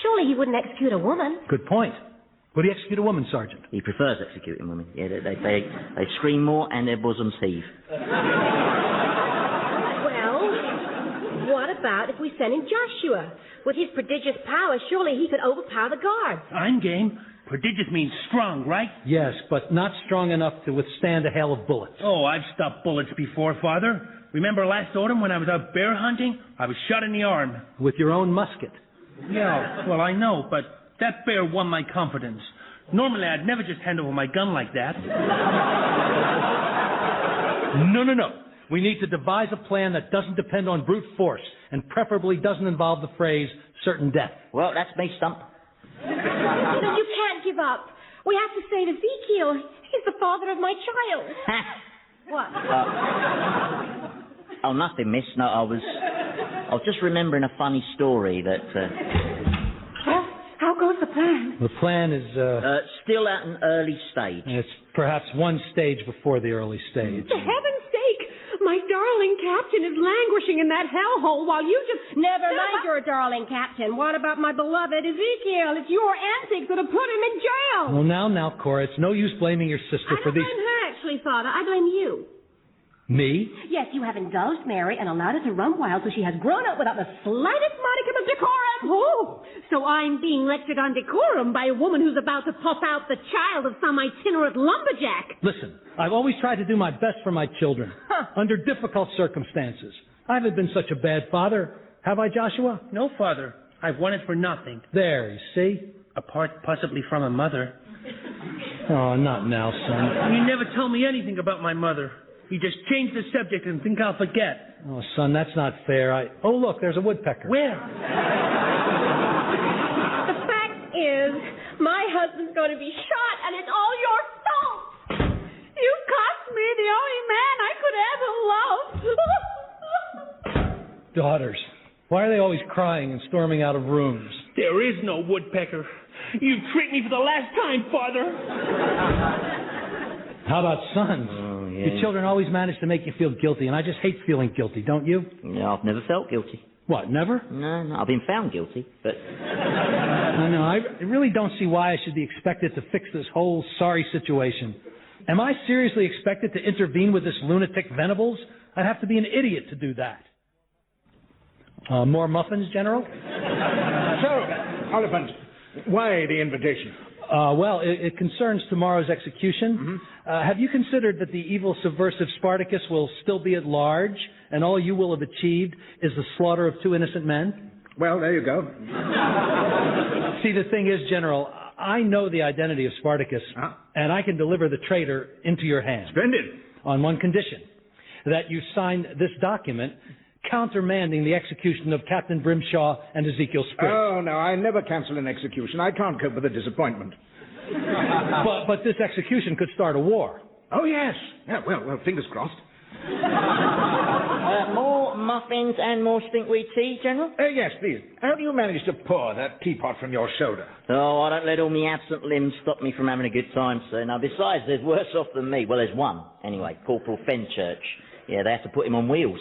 Surely he wouldn't execute a woman. Good point. Would he execute a woman, Sergeant? He prefers executing women. Yeah, they scream more and their bosoms heave. Well, what about if we send in Joshua? With his prodigious power, surely he could overpower the guards. I'm game. Prodigious means strong, right? Yes, but not strong enough to withstand a hail of bullets. Oh, I've stopped bullets before, Father. Remember last autumn when I was out bear hunting? I was shot in the arm. With your own musket. Yeah, well, I know, but that bear won my confidence. Normally, I'd never just hand over my gun like that. No. We need to devise a plan that doesn't depend on brute force and preferably doesn't involve the phrase certain death. Well, that's me, Stump. You can't give up. We have to save Ezekiel. He's the father of my child. What? Oh, nothing, miss. No, I was just remembering a funny story that... Well, how goes the plan? The plan is, still at an early stage. It's perhaps one stage before the early stage. For heaven's sake, my darling captain is languishing in that hellhole while you just... Never mind your darling captain. What about my beloved Ezekiel? It's your antics that have put him in jail. Well, now, Cora, it's no use blaming your sister for I don't these... blame her, actually, Father. I blame you. Me? Yes, you have indulged Mary and allowed her to run wild so she has grown up without the slightest modicum of decorum. Oh, so I'm being lectured on decorum by a woman who's about to puff out the child of some itinerant lumberjack. Listen, I've always tried to do my best for my children, under difficult circumstances. I haven't been such a bad father, have I, Joshua? No, Father. I've won it for nothing. There, you see? Apart possibly from a mother. Oh, not now, son. You never told me anything about my mother. You just change the subject and think I'll forget. Oh, son, that's not fair. Oh, look, there's a woodpecker. Where? The fact is, my husband's going to be shot, and it's all your fault. You cost me the only man I could ever love. Daughters, why are they always crying and storming out of rooms? There is no woodpecker. You tricked me for the last time, Father. How about sons? Oh, yeah. Your children always manage to make you feel guilty, and I just hate feeling guilty, don't you? Yeah, I've never felt guilty. What, never? No, I've been found guilty, but... No, I really don't see why I should be expected to fix this whole sorry situation. Am I seriously expected to intervene with this lunatic Venables? I'd have to be an idiot to do that. More muffins, General? So, Oliphant, why the invitation? Well, it concerns tomorrow's execution. Mm-hmm. Have you considered that the evil subversive Spartacus will still be at large, and all you will have achieved is the slaughter of 2 innocent men? Well, there you go. See, the thing is, General, I know the identity of Spartacus, and I can deliver the traitor into your hands. Splendid. On one condition, that you sign this document countermanding the execution of Captain Brimshaw and Ezekiel Spriggs. Oh, no, I never cancel an execution. I can't cope with the disappointment. But this execution could start a war. Oh, yes. Yeah, well, fingers crossed. More muffins and more stinkweed tea, General? Yes, please. How do you manage to pour that teapot from your shoulder? Oh, I don't let all me absent limbs stop me from having a good time, sir. Now, besides, there's worse off than me. Well, there's one, anyway, Corporal Fenchurch. Yeah, they have to put him on wheels.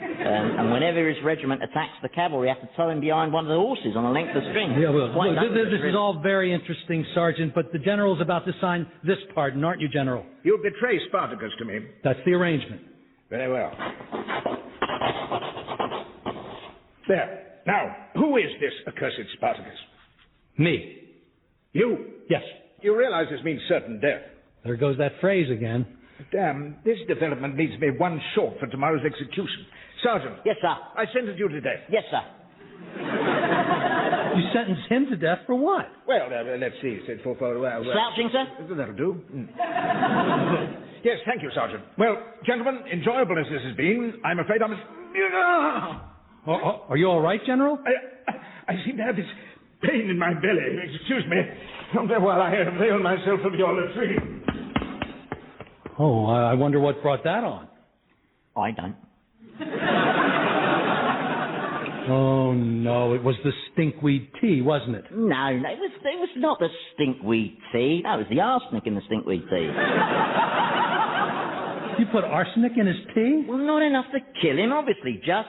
And whenever his regiment attacks the cavalry, they have to tow him behind one of the horses on a length of string. Yeah, well, this is all very interesting, Sergeant, but the General's about to sign this pardon, aren't you, General? You'll betray Spartacus to me. That's the arrangement. Very well. There. Now, who is this accursed Spartacus? Me. You? Yes. You realize this means certain death. There goes that phrase again. Damn, this development leaves me one short for tomorrow's execution. Sergeant. Yes, sir. I sentence you to death. Yes, sir. You sentence him to death for what? Well, let's see. Slouching, sir? That'll do. Yes, thank you, Sergeant. Well, gentlemen, enjoyable as this has been, I'm afraid I must... Are you all right, General? I seem to have this pain in my belly. Excuse me. While I avail myself of your latrine. Oh, I wonder what brought that on. I don't. Oh, no, it was the stinkweed tea, wasn't it? No, it was not the stinkweed tea. That was the arsenic in the stinkweed tea. You put arsenic in his tea? Well, not enough to kill him, obviously. Just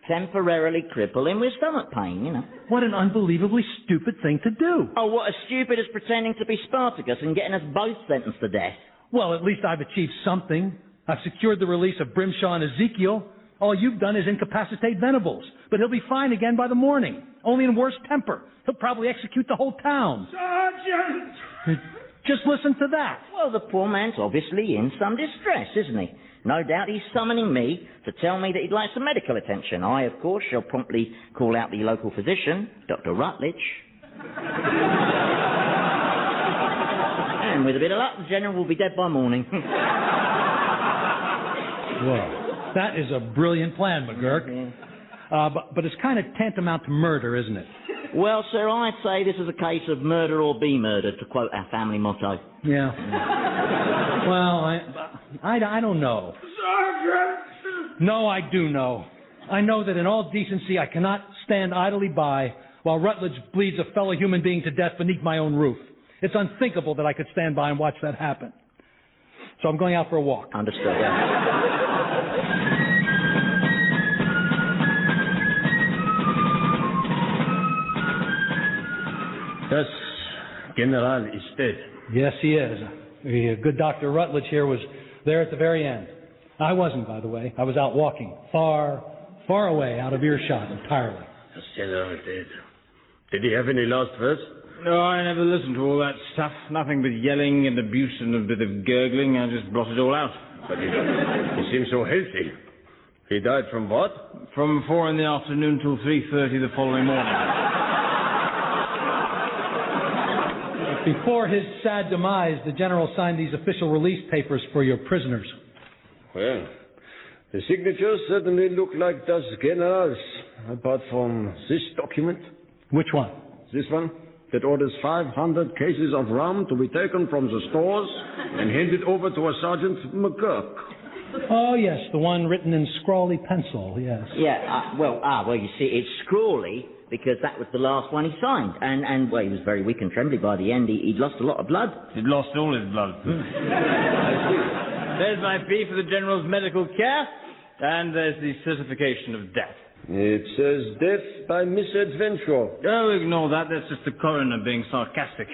temporarily cripple him with stomach pain, you know. What an unbelievably stupid thing to do. Oh, what as stupid as pretending to be Spartacus and getting us both sentenced to death. Well, at least I've achieved something. I've secured the release of Brimshaw and Ezekiel. All you've done is incapacitate Venables. But he'll be fine again by the morning, only in worse temper. He'll probably execute the whole town. Sergeant! Just listen to that. Well, the poor man's obviously in some distress, isn't he? No doubt he's summoning me to tell me that he'd like some medical attention. I, of course, shall promptly call out the local physician, Dr. Rutledge. And with a bit of luck, the General will be dead by morning. Well, that is a brilliant plan, McGurk. But it's kind of tantamount to murder, isn't it? Well, sir, I'd say this is a case of murder or be murdered, to quote our family motto. Yeah. Well, I don't know. Sergeant! No, I do know. I know that in all decency I cannot stand idly by while Rutledge bleeds a fellow human being to death beneath my own roof. It's unthinkable that I could stand by and watch that happen. So I'm going out for a walk. Understood, yeah. Das General is dead. Yes, he is. The good Dr. Rutledge here was there at the very end. I wasn't, by the way. I was out walking, far, far away, out of earshot entirely. Das General dead. Did he have any last words? No, I never listened to all that stuff. Nothing but yelling and abuse and a bit of gurgling. I just blotted it all out. But he seems so healthy. He died from what? From 4 in the afternoon till 3:30 the following morning. Before his sad demise, the General signed these official release papers for your prisoners. Well, the signatures certainly look like Das General's, apart from this document. Which one? This one, that orders 500 cases of rum to be taken from the stores and handed over to a Sergeant McGurk. Oh, yes, the one written in scrawly pencil, yes. Yeah, well, you see, it's scrawly because that was the last one he signed. And well, he was very weak and trembly by the end. He'd lost a lot of blood. He'd lost all his blood. There's my fee for the General's medical care, and there's the certification of death. It says death by misadventure. Oh, ignore that. That's just the coroner being sarcastic.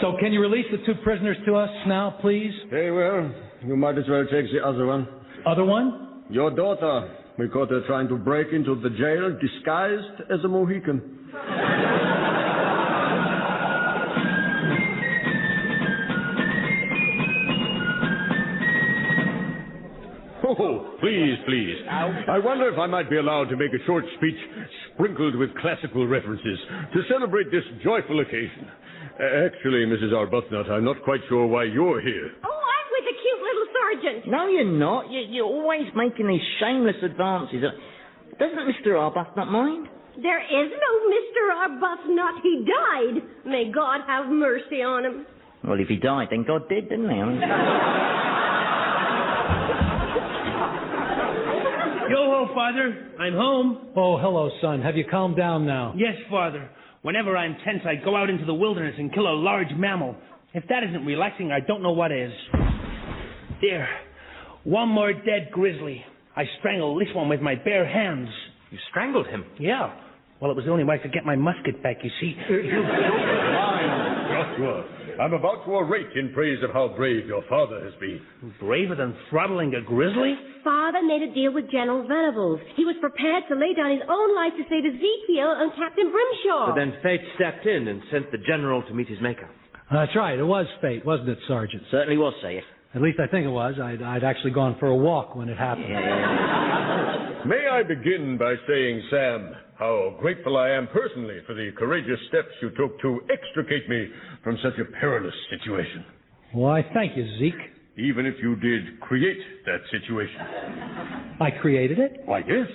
So can you release the 2 prisoners to us now, please? Very well. You might as well take the other one. Other one? Your daughter. We caught her trying to break into the jail disguised as a Mohican. Oh, please, please. I wonder if I might be allowed to make a short speech sprinkled with classical references to celebrate this joyful occasion. Actually, Mrs. Arbuthnot, I'm not quite sure why you're here. Oh, I'm with the cute little sergeant. No, you're not. You're always making these shameless advances. Doesn't Mr. Arbuthnot mind? There is no Mr. Arbuthnot. He died. May God have mercy on him. Well, if he died, then God did, didn't he? Yo-ho, Father. I'm home. Oh, hello, son. Have you calmed down now? Yes, Father. Whenever I'm tense, I go out into the wilderness and kill a large mammal. If that isn't relaxing, I don't know what is. There. One more dead grizzly. I strangled this one with my bare hands. You strangled him? Yeah. Well, it was the only way I could get my musket back, you see. Joshua, I'm about to orate in praise of how brave your father has been. Braver than throttling a grizzly? Father made a deal with General Venables. He was prepared to lay down his own life to save Ezekiel and Captain Brimshaw. But then fate stepped in and sent the general to meet his maker. That's right. It was fate, wasn't it, Sergeant? Certainly was, say it. At least I think it was. I'd actually gone for a walk when it happened. May I begin by saying, Sam, how grateful I am personally for the courageous steps you took to extricate me from such a perilous situation. Why, thank you, Zeke. Even if you did create that situation. I created it? Why, yes.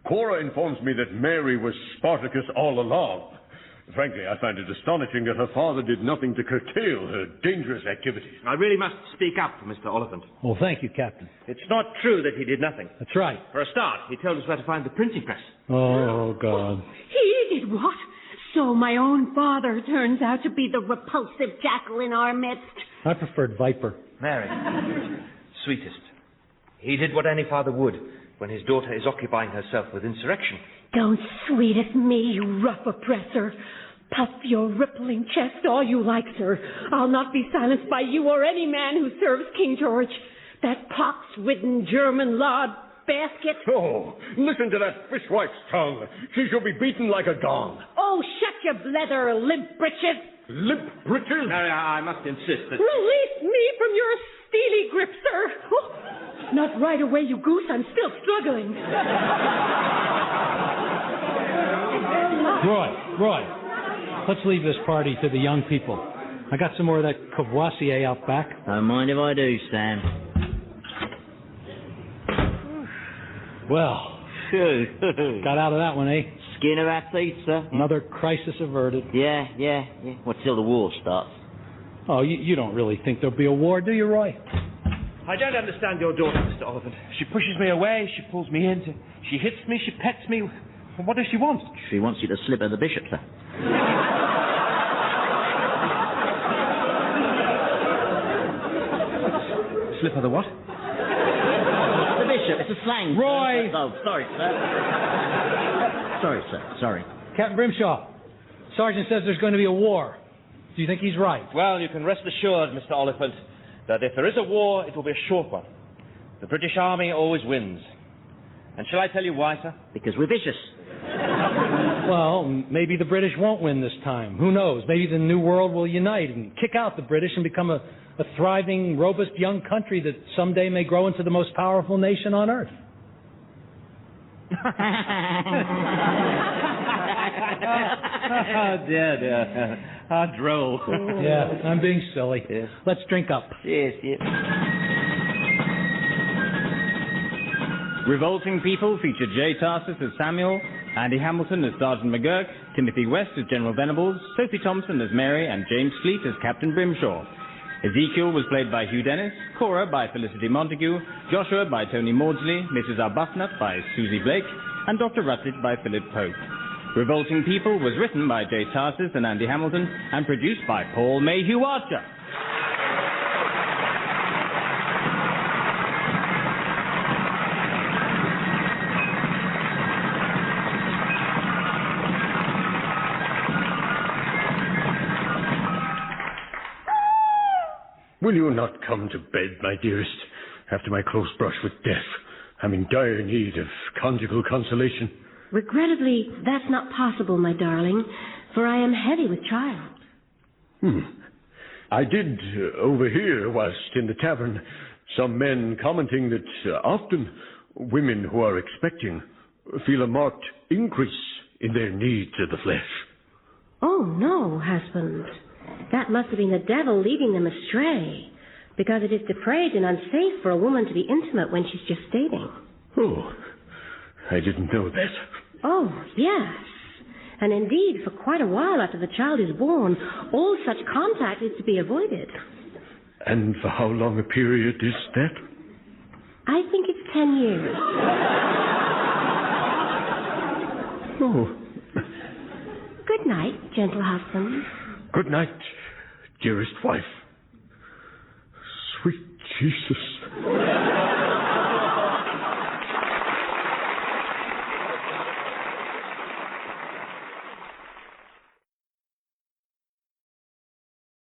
Cora informs me that Mary was Spartacus all along. Frankly, I find it astonishing that her father did nothing to curtail her dangerous activities. I really must speak up for Mr. Oliphant. Well, thank you, Captain. It's not true that he did nothing. That's right. For a start, he told us where to find the printing press. Oh, God. He did what? So my own father turns out to be the repulsive jackal in our midst. I preferred Viper. Mary, sweetest, he did what any father would when his daughter is occupying herself with insurrection. Don't sweetest me, you rough oppressor. Puff your rippling chest all you like, sir. I'll not be silenced by you or any man who serves King George. That pox-ridden German lard basket. Oh, listen to that fishwife's tongue. She shall be beaten like a gong. Oh, shut your blether, limp breeches. Limp breeches? Mary, I must insist that... Release me from your steely grip, sir. Oh, not right away, you goose. I'm still struggling. Roy, let's leave this party to the young people. I got some more of that Courvoisier out back. Don't mind if I do, Sam. Well, got out of that one, eh? Skin of our teeth, sir. Another crisis averted. Yeah. Well, till the war starts. Oh, you don't really think there'll be a war, do you, Roy? I don't understand your daughter, Mr. Oliphant. She pushes me away, she pulls me in, she hits me, she pets me. What does she want? She wants you to slip her the bishop, sir. Slip her the what? The bishop, it's a slang. Roy! Oh, sorry, sir. Sorry. Captain Brimshaw, Sergeant says there's going to be a war. Do you think he's right? Well, you can rest assured, Mr. Oliphant, that if there is a war, it will be a short one. The British Army always wins. And shall I tell you why, sir? Because we're vicious. Well, maybe the British won't win this time. Who knows? Maybe the New World will unite and kick out the British and become a thriving, robust young country that someday may grow into the most powerful nation on earth. Oh, dear. How droll. Yeah, I'm being silly. Yes. Let's drink up. Yes. Revolting People featured J. Tarses as Samuel, Andy Hamilton as Sergeant McGurk, Timothy West as General Venables, Sophie Thompson as Mary, and James Fleet as Captain Brimshaw. Ezekiel was played by Hugh Dennis, Cora by Felicity Montagu, Joshua by Tony Maudsley, Mrs. Arbuthnot by Susie Blake, and Dr. Rutledge by Philip Pope. Revolting People was written by J. Tarses and Andy Hamilton and produced by Paul Mayhew-Archer. Will you not come to bed, my dearest, after my close brush with death? I'm in dire need of conjugal consolation. Regrettably, that's not possible, my darling, for I am heavy with child. I did overhear, whilst in the tavern, Some men commenting that often women who are expecting feel a marked increase in their needs of the flesh. Oh, no, husband. That must have been the devil leading them astray, because it is depraved and unsafe for a woman to be intimate when she's just dating. Oh, I didn't know that. Oh, yes. And indeed, for quite a while after the child is born, all such contact is to be avoided. And for how long a period is that? I think it's 10 years. Oh. Good night, gentle husband. Good night, dearest wife. Sweet Jesus.